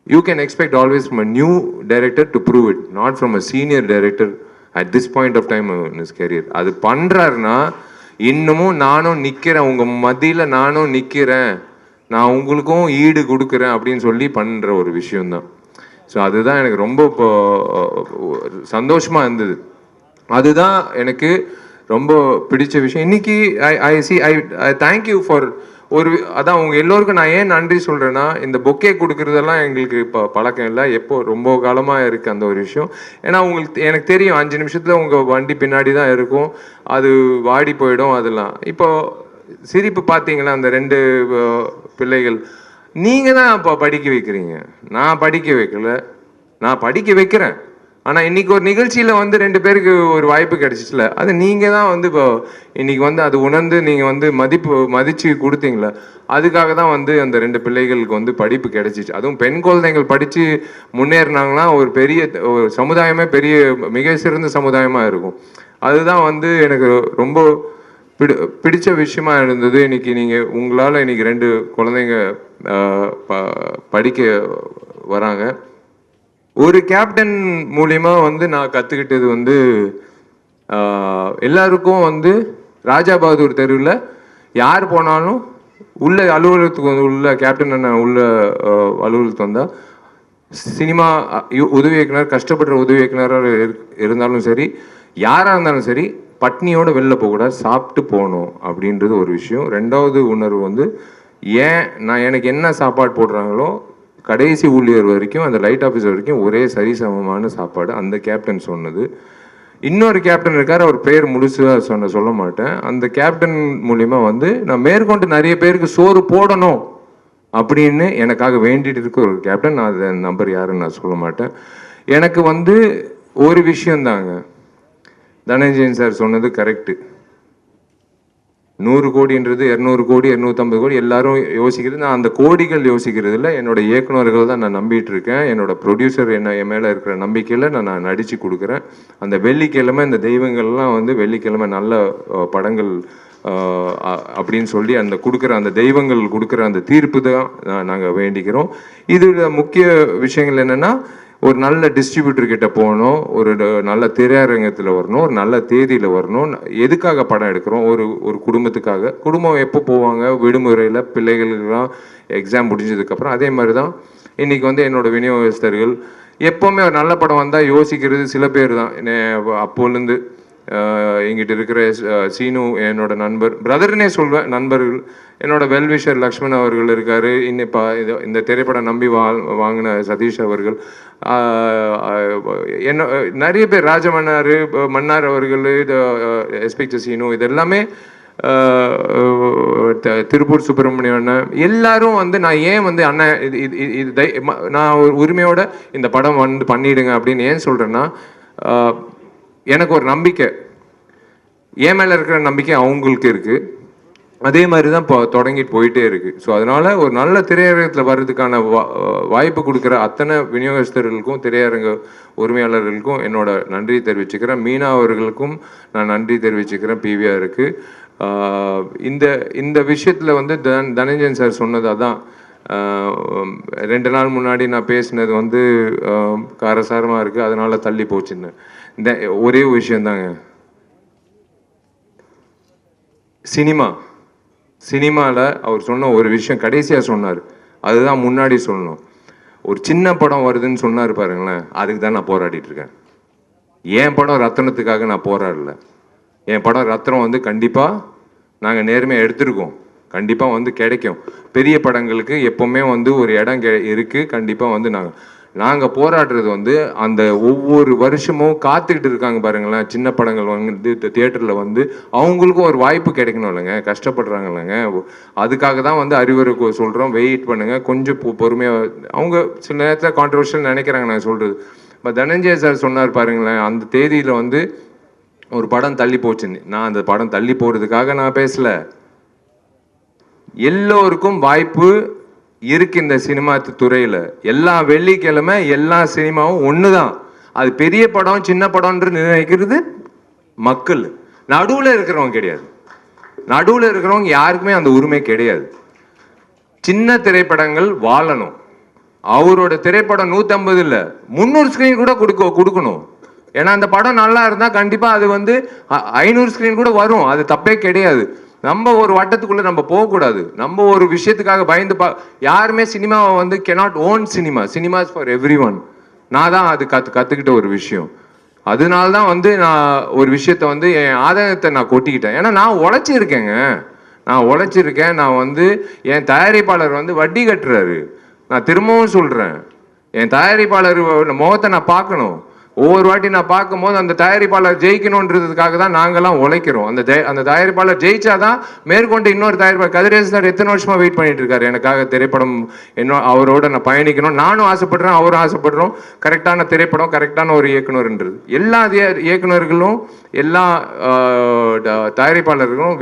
you can expect always from a new director to prove it, not from a senior director at this point of time in his career. அது பண்ணுறாருன்னா இன்னமும் நானும் நிற்கிறேன், உங்கள் மத்தியில் நானும் நிற்கிறேன், நான் உங்களுக்கும் ஈடு கொடுக்குறேன் அப்படின்னு சொல்லி பண்ணுற ஒரு விஷயந்தான். ஸோ அதுதான் எனக்கு ரொம்ப இப்போ சந்தோஷமாக இருந்தது. அதுதான் எனக்கு ரொம்ப பிடிச்ச விஷயம். இன்னைக்கு ஐ தேங்க்யூ ஃபார் அதான் உங்கள் எல்லோருக்கும் நான் ஏன் நன்றி சொல்கிறேன்னா, இந்த பொக்கே கொடுக்குறதெல்லாம் எங்களுக்கு இப்போ பழக்கம் இல்லை, எப்போ ரொம்ப காலமாக இருக்குது அந்த ஒரு விஷயம். ஏன்னா எனக்கு தெரியும் 5 நிமிஷத்தில் உங்கள் வண்டி பின்னாடி தான் இருக்கும், அது வாடி போயிடும் அதெல்லாம். இப்போ சிரிப்பு பார்த்தீங்களா அந்த 2 பிள்ளைகள், நீங்கள் தான் இப்போ படிக்க வைக்கிறீங்க, நான் படிக்க வைக்கல, நான் படிக்க வைக்கிறேன். ஆனால் இன்றைக்கி ஒரு நிகழ்ச்சியில் வந்து 2 பேருக்கு ஒரு வாய்ப்பு கிடைச்சிச்சுல, அது நீங்கள் தான் வந்து இப்போ இன்றைக்கி வந்து அது உணர்ந்து நீங்கள் வந்து மதித்து கொடுத்தீங்களே, அதுக்காக தான் வந்து அந்த 2 பிள்ளைகளுக்கு வந்து படிப்பு கிடைச்சிச்சு. அதுவும் பெண் குழந்தைகள் படித்து முன்னேறினாங்கன்னா ஒரு பெரிய ஒரு சமுதாயமே பெரிய மிக சிறந்த சமுதாயமாக இருக்கும். அதுதான் வந்து எனக்கு ரொம்ப பிடிச்ச விஷயமா இருந்தது. இன்னைக்கு நீங்கள் உங்களால் இன்னைக்கு 2 குழந்தைங்க படிக்க வராங்க. ஒரு கேப்டன் மூலிமா வந்து நான் கற்றுக்கிட்டது வந்து எல்லாருக்கும் வந்து ராஜா பகதூர் தெருவில் யார் போனாலும் உள்ள அலுவலகத்துக்கு வந்து உள்ள கேப்டன் அண்ணன் உள்ள அலுவலகத்துக்கு வந்தால் சினிமா உதவி இயக்குனர், கஷ்டப்படுற உதவி இயக்குனராக இருந்தாலும் சரி, யாராக இருந்தாலும் சரி, பட்னியோடு வெளில போகக்கூடாது, சாப்பிட்டு போகணும் அப்படின்றது ஒரு விஷயம். 2வது உணர்வு வந்து எனக்கு என்ன சாப்பாடு போடுறாங்களோ கடைசி ஊழியர் வரைக்கும், அந்த லைட் ஆஃபீஸர் வரைக்கும் ஒரே சரிசமமான சாப்பாடு, அந்த கேப்டன் சொன்னது. இன்னொரு கேப்டன் இருக்கார், அவர் பேர் முழுசாக சொல்ல மாட்டேன். அந்த கேப்டன் மூலிமா வந்து நான் மேற்கொண்டு நிறைய பேருக்கு சோறு போடணும் அப்படின்னு எனக்காக வேண்டிட்டு இருக்க ஒரு கேப்டன். நான் அதை நம்பர் யாருன்னு நான் சொல்ல மாட்டேன். எனக்கு வந்து ஒரு விஷயந்தாங்க, தனஞ்சயன் சார் சொன்னது கரெக்டு. 100 கோடின்றது 200 கோடி 250 கோடி எல்லாரும் யோசிக்கிறது, நான் அந்த கோடிகள் யோசிக்கிறது இல்லை, என்னோட இயக்குநர்கள் தான் நான் நம்பிட்டு இருக்கேன். என்னோட ப்ரொடியூசர் என் மேலே இருக்கிற நம்பிக்கையில் நான் நடித்து கொடுக்குறேன். அந்த வெள்ளிக்கிழமை இந்த தெய்வங்கள்லாம் வந்து வெள்ளிக்கிழமை நல்ல படங்கள் அப்படின்னு சொல்லி அந்த கொடுக்குற அந்த தெய்வங்கள் கொடுக்குற அந்த தீர்ப்பு தான் நாங்கள் வேண்டிக்கிறோம். இதில் முக்கிய விஷயங்கள் என்னென்னா, ஒரு நல்ல டிஸ்ட்ரிபியூட்டர் கிட்ட போகணும், ஒரு நல்ல திரையரங்கத்தில் வரணும், ஒரு நல்ல தேதியில் வரணும். எதுக்காக படம் எடுக்கிறோம்? ஒரு குடும்பத்துக்காக. குடும்பம் எப்போ போவாங்க? விடுமுறையில், பிள்ளைகளுக்கெல்லாம் எக்ஸாம் முடிஞ்சதுக்கப்புறம். அதே மாதிரி தான் இன்றைக்கி வந்து என்னோடய விநியோகஸ்தர்கள் எப்போவுமே ஒரு நல்ல படம் வந்தால் யோசிக்கிறது சில பேர் தான். அப்போலேருந்து எங்கிட்ட இருக்கிற சீனு என்னோட நண்பர், பிரதர்னே சொல்வேன், நண்பர்கள், என்னோட வெல்விஷர் லக்ஷ்மண் அவர்கள் இருக்கார், இன்னைப்பா இந்த திரைப்படம் நம்பி வாங்கின சதீஷ் அவர்கள், என்ன நிறைய பேர், ராஜமன்னார் மன்னார் அவர்கள், எஸ்பெக்ட் சீனு, இது எல்லாமே திருப்பூர் சுப்பிரமணியம் அண்ணன், எல்லாரும் வந்து நான் ஏன் வந்து அண்ணன் இது நான் ஒரு உரிமையோட இந்த படம் வந்து பண்ணிடுங்க அப்படின்னு ஏன் சொல்கிறேன்னா, எனக்கு ஒரு நம்பிக்கை, என் மேலே இருக்கிற நம்பிக்கை அவங்களுக்கு இருக்குது. அதே மாதிரி தான் இப்போ தொடங்கிட்டு போயிட்டே இருக்குது. ஸோ அதனால் ஒரு நல்ல திரையரங்கத்தில் வர்றதுக்கான வாய்ப்பு கொடுக்குற அத்தனை விநியோகஸ்தர்களுக்கும் திரையரங்க உரிமையாளர்களுக்கும் என்னோட நன்றி தெரிவிச்சுக்கிறேன். மீனா அவர்களுக்கும் நான் நன்றி தெரிவிச்சுக்கிறேன், பிவிஆருக்கு. இந்த விஷயத்தில் வந்து தனஞ்சயன் சார் சொன்னது அதான், 2 நாள் முன்னாடி நான் பேசினது வந்து காரசாரமாக இருக்குது, அதனால் தள்ளி போச்சுன்னு. இந்த ஒரே விஷயந்தாங்க, சினிமாவில் அவர் சொன்ன ஒரு விஷயம் கடைசியாக சொன்னார், அதுதான் முன்னாடி சொல்லணும். ஒரு சின்ன படம் வருதுன்னு சொன்னார் பாருங்களேன், அதுக்கு தான் நான் போராடிட்டு இருக்கேன். என் படம் ரத்தனத்துக்காக நான் போராடல. என் படம் ரத்னம் வந்து கண்டிப்பாக நாங்கள் நேர்மையாக எடுத்துருக்கோம், கண்டிப்பாக வந்து கிடைக்கும். பெரிய படங்களுக்கு எப்போவுமே வந்து ஒரு இடம் இருக்குது. கண்டிப்பாக வந்து நாங்கள் போராடுறது வந்து அந்த ஒவ்வொரு வருஷமும் காத்துக்கிட்டு இருக்காங்க பாருங்களேன், சின்ன படங்கள் வந்து தியேட்டரில் வந்து அவங்களுக்கும் ஒரு வாய்ப்பு கிடைக்கணும் இல்லைங்க, கஷ்டப்படுறாங்க இல்லைங்க. அதுக்காக தான் வந்து அறிவுரை சொல்கிறோம், வெயிட் பண்ணுங்கள், கொஞ்சம் பொறுமையாக. அவங்க சில நேரத்தில் கான்ட்ரவர்ஷியல் நினைக்கிறாங்க நான் சொல்கிறது. இப்போ தனஞ்சய சார் சொன்னார் பாருங்களேன், அந்த தேதியில் வந்து ஒரு படம் தள்ளி போச்சுன்னு. நான் அந்த படம் தள்ளி போகிறதுக்காக நான் பேசலை. எல்லோருக்கும் வாய்ப்பு இருக்கு இந்த சினிமா துறையில். எல்லா வெள்ளிக்கிழமை எல்லா சினிமாவும் ஒன்று தான். அது பெரிய படம் சின்ன படம்ன்ற நிர்ணயிக்கிறது மக்கள், நடுவில் இருக்கிறவங்க கிடையாது. நடுவில் இருக்கிறவங்க யாருக்குமே அந்த உரிமை கிடையாது. சின்ன திரைப்படங்கள் வாழணும். அவரோட திரைப்படம் 150 இல்லை 300 ஸ்க்ரீன் கூட கொடுக்கணும். ஏன்னா அந்த படம் நல்லா இருந்தால் கண்டிப்பாக அது வந்து 500 ஸ்க்ரீன் கூட வரும், அது தப்பே கிடையாது. நம்ம ஒரு வட்டத்துக்குள்ளே நம்ம போகக்கூடாது. நம்ம ஒரு விஷயத்துக்காக பயந்து யாருமே சினிமாவை வந்து cannot own cinemas for every one. நான் தான் அது கற்றுக்கிட்ட ஒரு விஷயம். அதனால தான் வந்து நான் ஒரு விஷயத்த வந்து என் ஆதாயத்தை நான் கொட்டிக்கிட்டேன். ஏன்னா நான் உழைச்சிருக்கேங்க, நான் வந்து என் தயாரிப்பாளர் வந்து வட்டி கட்டுறாரு. நான் திரும்பவும் சொல்கிறேன், என் தயாரிப்பாளர் முகத்தை நான் பார்க்கணும். ஒவ்வொரு வாட்டி நான் பார்க்கும்போது அந்த தயாரிப்பாளர் ஜெயிக்கணுன்றதுக்காக தான் நாங்கள்லாம் உழைக்கிறோம். அந்த தயாரிப்பாளர் ஜெயிச்சாதான் மேற்கொண்டு இன்னொரு தயாரிப்பாளர், கதிரேசன் சார் எத்தனை வருஷமா வெயிட் பண்ணிட்டு இருக்காரு எனக்காக திரைப்படம் அவரோட நான் பயணிக்கணும். நானும் ஆசைப்படுறேன், அவரும் ஆசைப்படுறோம். கரெக்டான திரைப்படம், கரெக்டான ஒரு இயக்குனர்ன்றது. எல்லா இயக்குனர்களும் எல்லா தயாரிப்பாளர்களும்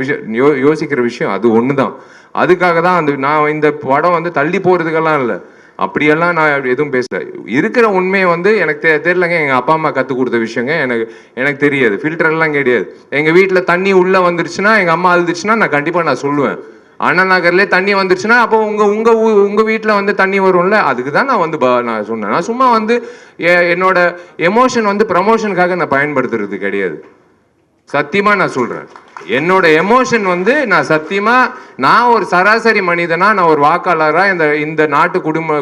யோசிக்கிற விஷயம் அது ஒன்று தான். அதுக்காக தான் நான் இந்த படம் வந்து தள்ளி போகிறதுக்கெல்லாம் இல்லை, அப்படியெல்லாம் நான் எதுவும் பேசல. இருக்கிற உண்மையை வந்து எனக்கு தெரியலங்க. எங்கள் அப்பா அம்மா கற்றுக் கொடுத்த விஷயங்க எனக்கு தெரியாது. ஃபில்டர்லாம் கிடையாது. எங்கள் வீட்டில் தண்ணி உள்ளே வந்துருச்சுன்னா, எங்கள் அம்மா அழுதுச்சுன்னா நான் கண்டிப்பாக நான் சொல்லுவேன். அண்ணா நகர்லேயே தண்ணி வந்துருச்சுன்னா அப்போ உங்கள் வீட்டில் வந்து தண்ணி வரும்ல, அதுக்கு தான் நான் வந்து நான் சொன்னேன். நான் சும்மா வந்து என்னோட எமோஷன் வந்து ப்ரமோஷனுக்காக நான் பயன்படுத்துறது கிடையாது. சத்தியமாக நான் சொல்கிறேன், என்னோட எமோஷன் வந்து நான் ஒரு சராசரி மனிதனா, நான் ஒரு வாக்காளராக இந்த நாட்டு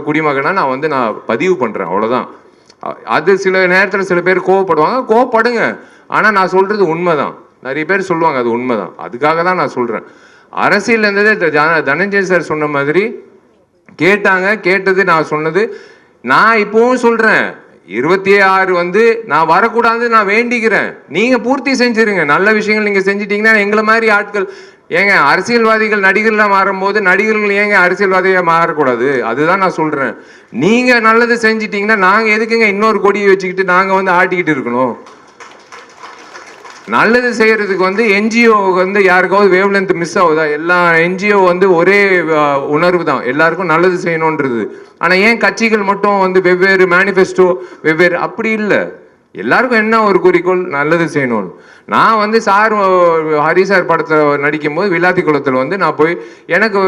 குடிமகனா நான் பதிவு பண்ணுறேன், அவ்வளோதான். அது சில நேரத்தில் சில பேர் கோவப்படுங்க, ஆனால் நான் சொல்கிறது உண்மைதான். நிறைய பேர் சொல்லுவாங்க அது உண்மைதான், அதுக்காக தான் நான் சொல்கிறேன். அரசியல் இருந்ததே தனஞ்சய் சார் சொன்ன மாதிரி கேட்டது நான் சொன்னது. நான் இப்பவும் சொல்கிறேன், 26 வந்து நான் வரக்கூடாது நான் வேண்டிக்கிறேன். நீங்க பூர்த்தி செஞ்சிருங்க. நல்ல விஷயங்கள் நீங்க செஞ்சிட்டீங்கன்னா எங்களை மாதிரி ஆட்கள் ஏங்க அரசியல்வாதிகள் நடிகர்களாக மாறும்போது நடிகர்கள் ஏங்க அரசியல்வாதியாக மாறக்கூடாது? அதுதான் நான் சொல்றேன். நீங்க நல்லது செஞ்சிட்டீங்கன்னா நாங்க எதுக்குங்க இன்னொரு கொடியை வச்சுக்கிட்டு நாங்க வந்து ஆட்டிக்கிட்டு இருக்கணும்? நல்லது செய்யறதுக்கு வந்து என்ஜிஓ வந்து யாருக்காவது வேவ் லென்த் மிஸ் ஆகுதா? எல்லா என்ஜிஓ வந்து ஒரே உணர்வு தான், எல்லாருக்கும் நல்லது செய்யணுன்றது. ஆனால் ஏன் கட்சிகள் மட்டும் வந்து வெவ்வேறு மேனிஃபெஸ்டோ வெவ்வேறு? அப்படி இல்லை, எல்லாருக்கும் என்ன ஒரு குறிக்கோள், நல்லது செய்யணும்னு. நான் வந்து ஹரி சார் படத்தில் நடிக்கும் போது விளாத்தி குளத்தில் வந்து நான் போய் எனக்கு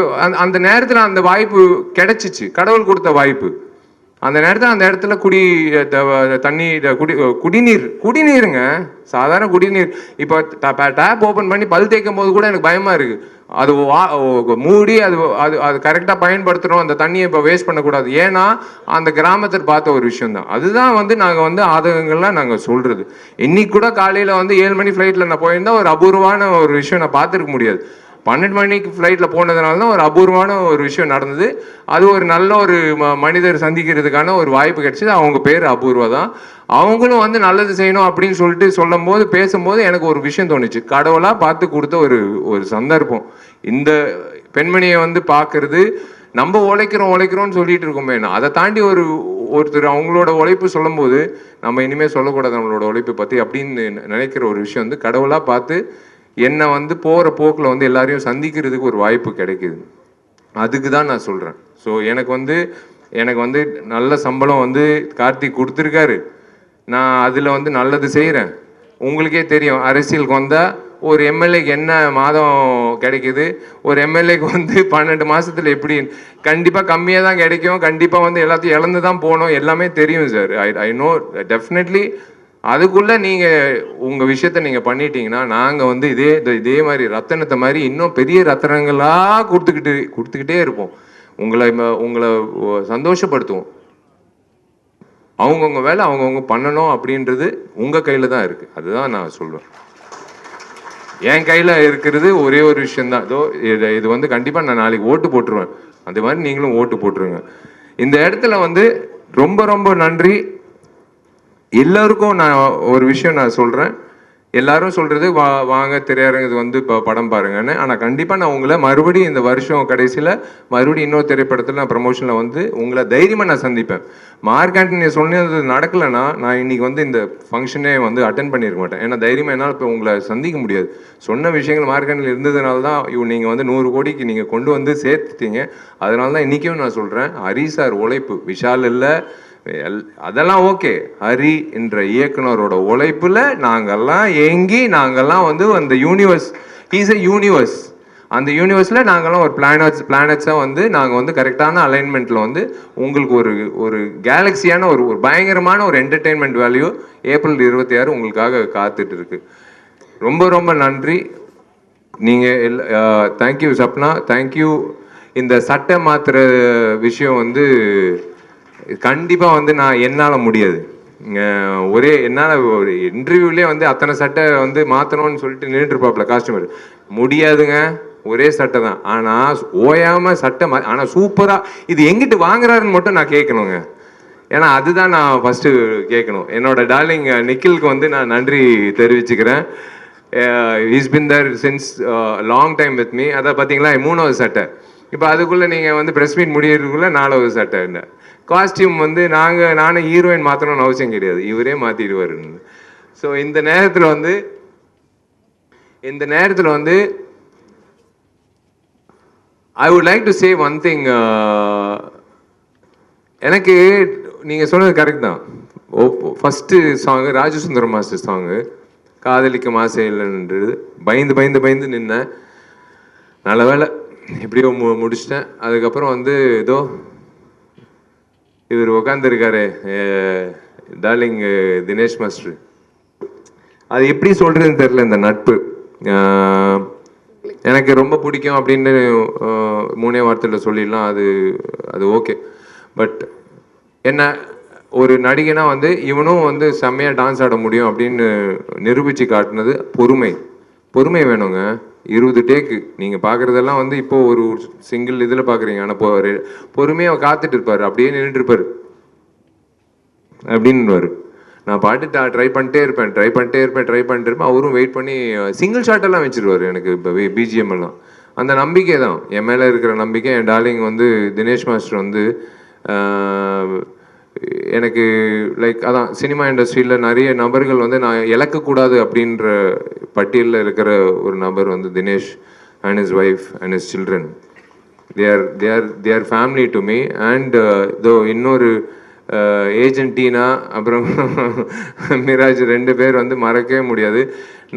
அந்த நேரத்தில் அந்த வாய்ப்பு கிடைச்சிச்சு, கடவுள் கொடுத்த வாய்ப்பு. அந்த நேரத்தில் அந்த இடத்துல தண்ணி குடிநீருங்க, சாதாரண குடிநீர். இப்போ டேப் ஓப்பன் பண்ணி பல் தேய்க்கும் போது கூட எனக்கு பயமா இருக்கு. அது மூடி அது அது அது கரெக்டாக பயன்படுத்தணும், அந்த தண்ணியை இப்போ வேஸ்ட் பண்ணக்கூடாது. ஏன்னா அந்த கிராமத்தில் பார்த்த ஒரு விஷயம் தான். அதுதான் வந்து நாங்கள் வந்து ஆதகங்கள்லாம் நாங்கள் சொல்றது. இன்னைக்கு கூட காலையில் வந்து 7 மணி ஃப்ளைட்டில் நான் போயிருந்தா ஒரு அபூர்வமான ஒரு விஷயம் நான் பார்த்துருக்க முடியாது. 12 மணிக்கு ஃப்ளைட்டில் போனதுனால தான் ஒரு அபூர்வமான ஒரு விஷயம் நடந்தது. அது ஒரு நல்ல ஒரு மனிதர் சந்திக்கிறதுக்கான ஒரு வாய்ப்பு கிடைச்சது. அவங்க பேர் அபூர்வா தான். அவங்களும் வந்து நல்லது செய்யணும் அப்படின்னு சொல்லிட்டு சொல்லும் போது, பேசும்போது எனக்கு ஒரு விஷயம் தோணுச்சு. கடவுளாக பார்த்து கொடுத்த ஒரு சந்தர்ப்பம். இந்த பெண்மணியை வந்து பார்க்கறது, நம்ம உழைக்கிறோம்னு சொல்லிட்டு இருக்கோமே, அதை தாண்டி ஒருத்தர் அவங்களோட உழைப்பு சொல்லும் போது நம்ம இனிமேல் சொல்லக்கூடாது நம்மளோட உழைப்பை பற்றி அப்படின்னு நினைக்கிற ஒரு விஷயம் வந்து கடவுளாக பார்த்து என்னை வந்து போகிற போக்கில் வந்து எல்லாரையும் சந்திக்கிறதுக்கு ஒரு வாய்ப்பு கிடைக்குது. அதுக்கு தான் நான் சொல்கிறேன். ஸோ எனக்கு வந்து நல்ல சம்பளம் வந்து கார்த்திக் கொடுத்துருக்காரு. நான் அதில் வந்து நல்லது செய்கிறேன். உங்களுக்கே தெரியும், அரசியலுக்கு வந்தால் ஒரு எம்எல்ஏக்கு என்ன மாதம் கிடைக்குது, ஒரு எம்எல்ஏக்கு வந்து 12 மாதத்தில் எப்படி, கண்டிப்பாக கம்மியாக தான் கிடைக்கும். கண்டிப்பாக வந்து எல்லாத்தையும் இழந்து தான் போகணும். எல்லாமே தெரியும் சார். I know definitely. அதுக்குள்ளே நீங்கள் உங்கள் விஷயத்த நீங்கள் பண்ணிட்டீங்கன்னா நாங்கள் வந்து இதே மாதிரி ரத்தனத்தை மாதிரி இன்னும் பெரிய ரத்தனங்களாக கொடுத்துக்கிட்டே இருப்போம். உங்களை சந்தோஷப்படுத்துவோம். அவங்கவுங்க வேலை அவங்கவுங்க பண்ணணும் அப்படின்றது உங்கள் கையில் தான் இருக்குது. அதுதான் நான் சொல்லுவேன். என் கையில் இருக்கிறது ஒரே ஒரு விஷயந்தான். இது வந்து கண்டிப்பாக நான் நாளைக்கு ஓட்டு போட்டுருவேன். அது மாதிரி நீங்களும் ஓட்டு போட்டுருங்க. இந்த இடத்துல வந்து ரொம்ப ரொம்ப நன்றி. எல்லாருக்கும் நான் ஒரு விஷயம் நான் சொல்கிறேன். எல்லாரும் சொல்கிறது வாங்க திரையரங்கு வந்து இப்போ படம் பாருங்கன்னு. ஆனால் கண்டிப்பாக நான் உங்களை மறுபடியும் இந்த வருஷம் கடைசியில் மறுபடியும் இன்னொரு திரைப்படத்தில் நான் ப்ரமோஷனில் வந்து உங்களை தைரியமாக நான் சந்திப்பேன். மார்க் ஆண்டனி சொன்னது நடக்கலைன்னா நான் இன்னைக்கு வந்து இந்த ஃபங்க்ஷனே வந்து அட்டென்ட் பண்ணியிருக்க மாட்டேன். ஏன்னா தைரியமாக என்னால் இப்போ உங்களை சந்திக்க முடியாது. சொன்ன விஷயங்கள் மார்க் ஆண்டனியில் இருந்ததுனால தான் நீங்கள் வந்து 100 கோடிக்கு நீங்கள் கொண்டு வந்து சேர்த்துட்டீங்க. அதனால தான் இன்றைக்கும் நான் சொல்கிறேன், ஹரி சார் உழைப்பு, விஷால் இல்லை, அதெல்லாம் ஓகே. ஹரி என்ற இயக்குனரோட உழைப்புல நாங்கெல்லாம் வந்து அந்த யூனிவர்ஸ், ஹீஸ் எ யூனிவர்ஸ். அந்த யூனிவர்ஸில் நாங்கள்லாம் ஒரு பிளானட்ஸாக வந்து நாங்கள் வந்து கரெக்டான அலைன்மெண்ட்டில் வந்து உங்களுக்கு ஒரு கேலக்சியான ஒரு பயங்கரமான ஒரு என்டர்டெயின்மெண்ட் வேல்யூ ஏப்ரல் 26 உங்களுக்காக காத்துட்டு இருக்கு. ரொம்ப ரொம்ப நன்றி. நீங்கள் தேங்க்யூ சப்னா, தேங்க்யூ. இந்த சட்டை மாற்றுற விஷயம் வந்து கண்டிப்பாக வந்து என்னால் முடியாது. என்னால் ஒரு இன்டர்வியூலே வந்து அத்தனை சட்டை வந்து மாற்றணும்னு சொல்லிட்டு நின்றுருப்பாப்புல காஸ்டியூமர். முடியாதுங்க, ஒரே சட்டை தான். ஆனால் ஓயாமல் சட்டை ஆனால் சூப்பராக இது எங்கிட்டு வாங்குறாருன்னு மட்டும் நான் கேட்கணுங்க. ஏன்னா அதுதான் நான் ஃபஸ்ட்டு கேட்கணும். என்னோட டார்லிங் நிக்கிலுக்கு வந்து நான் நன்றி தெரிவிச்சுக்கிறேன். Is been there since long time with me. அதை பார்த்தீங்களா, 3வது சட்டை. இப்போ அதுக்குள்ளே நீங்கள் வந்து ப்ரெஸ் மீட் முடியறதுக்குள்ளே 4வது சட்டை. என்ன காஸ்டியூம் வந்து நானே ஹீரோயின் மாற்றணும்னு அவசியம் கிடையாது, இவரே மாற்றிடுவார். ஸோ இந்த நேரத்தில் வந்து I would like to say one thing. எனக்கு நீங்கள் சொன்னது கரெக்ட் தான். First song Rajasundaram master song காதலிக்க மாசே இல்லைன்றது பயந்து நின்னேன். நல்ல வேலை எப்படியோ முடிச்சிட்டேன். அதுக்கப்புறம் வந்து இவர் உட்காந்துருக்காரு டார்லிங் தினேஷ் மாஸ்டர். அது எப்படி சொல்கிறதுன்னு தெரில. இந்த நட்பு எனக்கு ரொம்ப பிடிக்கும் அப்படின்னு 3 வார்த்தையில் சொல்லிடலாம். அது ஓகே. பட் என்ன ஒரு நடிகனா வந்து இவனும் வந்து செம்மையாக டான்ஸ் ஆட முடியும் அப்படின்னு நிரூபித்து காட்டினது பொறுமை வேணுங்க. 20 டேக்கு நீங்கள் பார்க்குறதெல்லாம் வந்து இப்போது ஒரு சிங்கிள் இதில் பார்க்குறீங்க. ஆனால் பொறுமையாக காத்துட்டு இருப்பார், அப்படியே நின்றுட்டு இருப்பார் அப்படின்னு. நான் பாட்டு ட்ரை பண்ணிட்டே இருப்பேன். அவரும் வெயிட் பண்ணி சிங்கிள் ஷாட்டெல்லாம் வச்சுருவார் எனக்கு. இப்போ பிஜிஎம் எல்லாம் அந்த நம்பிக்கை தான் என் மேலே இருக்கிற நம்பிக்கை. என் டார்லிங் வந்து தினேஷ் மாஸ்டர் வந்து எனக்கு லைக் அதான் சினிமா இண்டஸ்ட்ரியில் நிறைய நபர்கள் வந்து நான் இழக்கக்கூடாது அப்படின்ற பட்டியலில் இருக்கிற ஒரு நபர் வந்து Dinesh and his wife and his children. they are family to me. And இன்னொரு ஏஜென்ட் டீனா அப்புறம் மிராஜ் 2 பேர் வந்து மறக்கவே முடியாது.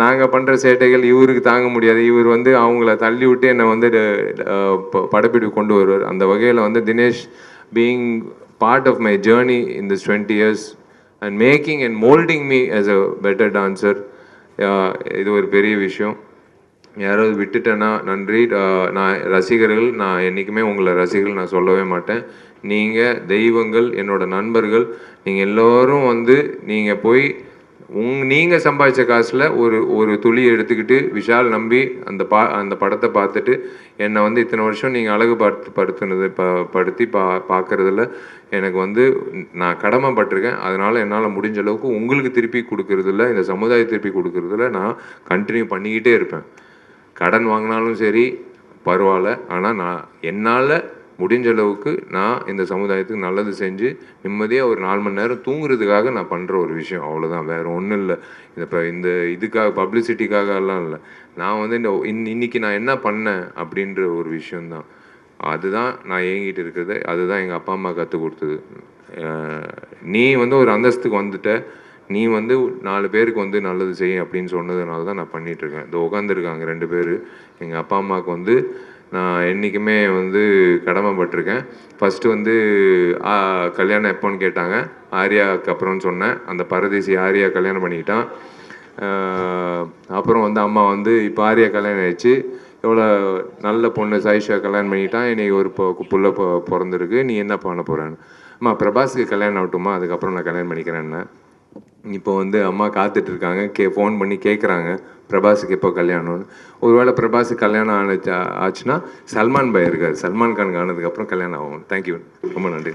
நாங்கள் பண்ணுற சேட்டைகள் இவருக்கு தாங்க முடியாது. இவர் வந்து அவங்கள தள்ளி விட்டு என்னை வந்து படப்பிடிப்பு கொண்டு வருவார். அந்த வகையில் வந்து Dinesh being part of my journey in this 20 years and making and moulding me as a better dancer, இது ஒரு பெரிய விஷயம். யாராவது விட்டுட்டேன்னா நன்றி. நான் ரசிகர்கள், நான் என்றைக்குமே உங்களை ரசிகர்கள் நான் சொல்லவே மாட்டேன். நீங்கள் தெய்வங்கள், என்னோட நண்பர்கள். நீங்கள் எல்லோரும் வந்து நீங்கள் போய் நீங்கள் சம்பாதிச்ச காசில் ஒரு துளி எடுத்துக்கிட்டு விஷால் நம்பி அந்த படத்தை பார்த்துட்டு என்னை வந்து இத்தனை வருஷம் நீங்கள் அழகு படுத்துனது பார்க்குறதுல எனக்கு வந்து நான் கடமைப்பட்டிருக்கேன். அதனால் என்னால் முடிஞ்ச அளவுக்கு உங்களுக்கு திருப்பி கொடுக்குறதில்ல, இந்த சமுதாயத்தை திருப்பி கொடுக்குறதில்ல நான் கண்டினியூ பண்ணிக்கிட்டே இருப்பேன். கடன் வாங்கினாலும் சரி பரவாயில்ல, ஆனால் நான் என்னால் முடிஞ்ச அளவுக்கு நான் இந்த சமுதாயத்துக்கு நல்லது செஞ்சு நிம்மதியாக ஒரு 4 மணி நேரம் தூங்குறதுக்காக நான் பண்ணுற ஒரு விஷயம், அவ்வளோதான். வேறு ஒன்றும் இல்லை. இந்த இதுக்காக பப்ளிசிட்டிக்காகலாம் இல்லை. நான் வந்து இன்னைக்கு நான் என்ன பண்ணேன் அப்படின்ற ஒரு விஷயந்தான். அதுதான் நான் ஏங்கிட்டு இருக்கிறது. அதுதான் எங்கள் அப்பா அம்மா கற்றுக் கொடுத்தது. நீ வந்து ஒரு அந்தஸ்துக்கு வந்துட்ட, நீ வந்து 4 பேருக்கு வந்து நல்லது செய்ய அப்படின்னு சொன்னதுனால தான் நான் பண்ணிகிட்ருக்கேன். இந்த உட்காந்துருக்காங்க 2 பேர். எங்கள் அப்பா அம்மாவுக்கு வந்து நான் என்றைக்குமே வந்து கடமைப்பட்டிருக்கேன். ஃபஸ்ட்டு வந்து கல்யாணம் எப்போன்னு கேட்டாங்க. ஆர்யாவுக்கு அப்புறம்னு சொன்னேன். அந்த பரதேசி ஆர்யா கல்யாணம் பண்ணிக்கிட்டான். அப்புறம் வந்து அம்மா வந்து இப்போ ஆர்யா கல்யாணம் ஆயிடுச்சு, எவ்வளோ நல்ல பொண்ணு சாயிஷா கல்யாணம் பண்ணிக்கிட்டான், இன்றைக்கி ஒரு புள்ள பிறந்திருக்கு, நீ என்ன பண்ண போகிறேன்னு. அம்மா பிரபாஸுக்கு கல்யாணம் ஆகட்டுமா, அதுக்கப்புறம் நான் கல்யாணம் பண்ணிக்கிறேன்னு. இப்போ வந்து அம்மா காத்துட்ருக்காங்க, ஃபோன் பண்ணி கேட்குறாங்க பிரபாஸுக்கு எப்போ கல்யாணம்னு. ஒருவேளை பிரபாஸுக்கு கல்யாணம் ஆச்சுன்னா சல்மான் பாய் இருக்கார், சல்மான் கானுக்கு ஆனதுக்கப்புறம் கல்யாணம் ஆகும். தேங்க்யூ, ரொம்ப நன்றி.